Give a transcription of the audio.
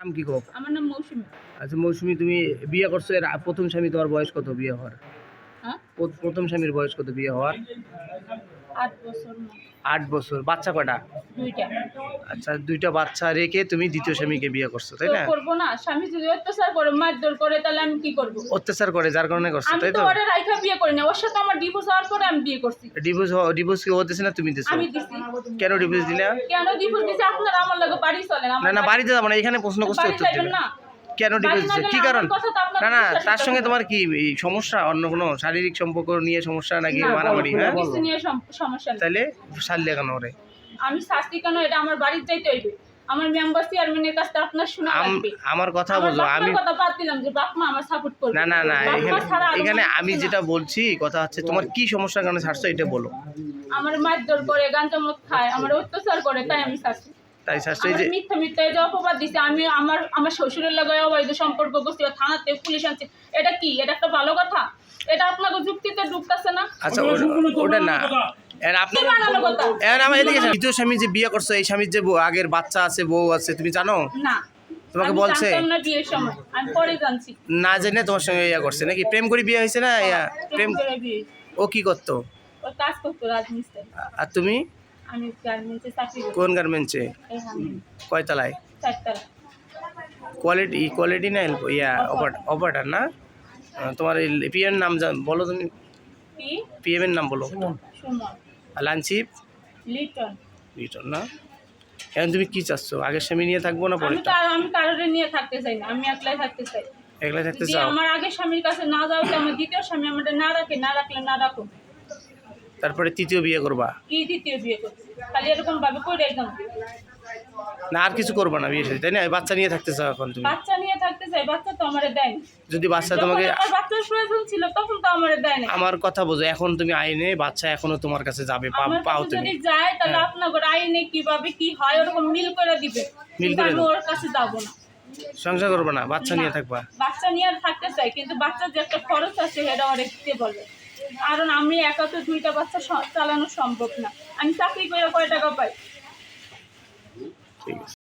নাম কি গো? আমার নাম মৌসুমী। আচ্ছা মৌসুমী, তুমি বিয়ে করছো, এর প্রথম স্বামী তোমার বয়স কত বিয়ে হওয়ার? হ্যাঁ? প্রথম স্বামীর বয়স কত বিয়ে হওয়ার? ৮ বছর না। 8 বছর। বাচ্চা কয়টা? ২ টা। আচ্ছা, 2টা বাচ্চা রেখে তুমি দ্বিতীয় স্বামীকে বিয়ে করছো, তাই তো না? করব না? স্বামী যদি অত্যাচার করে, মারধর করে, তাহলে আমি কি করব? অত্যাচার করে যার কারণে করছো, আমি তাই তো তো? ওরে রাইখা বিয়ে করি না। ওর সাথে আমার ডিভোর্স হওয়ার পরে আমি বিয়ে করছি। ডিভোর্স কি ও দিছে না তুমি দিছো? আমি দিছি। কেন ডিভোর্স দিলা? কেন ডিভোর্স দিছি? আপনারা আমার লগে বাড়ি চলেন। না না, বাড়িতে যাবো না, এখানে প্রশ্ন করছি, বাড়ি উত্তর যাবেন দিবে। না। কেন ডিভোর্স দিছো? কি কারণ? কথা তো আপনার না না, বিশ্বাস তার সঙ্গে করতে তোমার কি এই সমস্যা? অন্য কোনো শারীরিক সম্পর্ক নিয়ে সমস্যা নাকি না, মারামারি? হ্যাঁ, কিছু নিয়ে সমস্যা নেই। তাহলে শাল্লে কেন ওরে? আমি শাস্তি কেন, এটা আমার বাড়ির যাইতে হইবে। আমার মেম্বার চেয়ারম্যানের কাছে আপনার শোনা লাগবে। আমার কথা আমার বলো, বাপ আমি মার কথা বাদ দিলাম যে বাপ মা আমার সাপোর্ট করবে। না না না, বাপ মা ছাড়া আর এখানে কোনো আমি কিছু না। যেটা বলছি কথা হচ্ছে তোমার কি সমস্যার কারণে ছাড়ছো এটা বলো। আমার মারধর করে, গাঁজা মদ খায়, আমার অত্যাচার করে, তাই আমি ছাড়ছি। তাই ছাড়ছো? এই আমার যে মিথ্যা এই যে অপবাদ দিছে, আমি আমার শ্বশুরের লগে অবৈধ সম্পর্ক করছি, থানাতে পুলিশ আনছে, এটা কি? এটা একটা ভালো কথা? এটা আপনাকে যুক্তিতে ঢুকতেছে না? আচ্ছা, ওটা না, এর আপনি কি বানানো কথা? এর আমার এদিকে আসেন। দ্বিতীয় স্বামী যে বিয়ে করছো, এই স্বামীর যে আগের বাচ্চা আছে, বউ আছে, তুমি জানো? না, তোমাকে আমি বলছে? জানতাম না বিয়ের সময়, আমি পরে জানছি। না জেনে তোমার সঙ্গে ইয়া করছে নাকি? প্রেম করে বিয়ে হয়েছে না? প্রেম করে বিয়ে। ও কি করতো? ও কাজ করতো রাজমিস্ত্রি। আর তুমি? আমি গার্মেন্টসে চাকরি করি। কোন গার্মেন্টসে? এখানে কয়তলায়? 4 তলা। কোয়ালিটি না অপারেটার না? তোমার এই পিএম নাম বলো তুমি, কি? পিএম এর নাম বলো। সুমন। আর লাঞ্চিপ লিটন। রিটার্ন না? এখন তুমি কি চাচ্ছ? আগের স্বামী নিয়ে থাকবো না পরেরটা? আমি কারোরে নিয়ে থাকতে চাই না, আমি একলাই থাকতে চাই। একলা থাকতে যদি চাও? আমার আগের স্বামীর কাছে না যাও, তো আমার দ্বিতীয় স্বামী আমাদের না রাখে, না রাখলে না রাখো। তারপরে তৃতীয় বিয়ে করবা? কি দ্বিতীয় বিয়ে করছি? খালি এরকম ভাবে করে একদম। না আর কিছু করবা না বিয়ে সাথে, তাই না? বাচ্চা নিয়ে থাকতে চাও এখন তুমি? বাচ্চা নিয়ে থাকতে চাই, বাচ্চা তো আমারে দেয় না। যদি বাচ্চা যখন তোমাকে, আমার বাচ্চার প্রয়োজন ছিল তখন তো আমারে দেয় না। আমার কথা বোঝো, এখন তুমি আইনে বাচ্চা এখনো তোমার কাছে যাবে, আমার পাও কাছে তুমি। যদি যায়, তাহলে হ্যাঁ। আপনাদের আইনে কিভাবে কি হয় ওরকম মিল করে দিবে। মিল কিন্তু করে আমি দাও। ওর কাছে যাবো না। সংসার করবা না, বাচ্চা না, নিয়ে থাকবা? বাচ্চা নিয়ে আর থাকতে চাই, কিন্তু বাচ্চার যে একটা খরচ আছে সেটা আমার দিতে বলবে। কারণ আমি একা তো 2টা বাচ্চা চালানো সম্ভব না। আমি চাকরি করে কয় টাকা পাই? ঠিক আছে।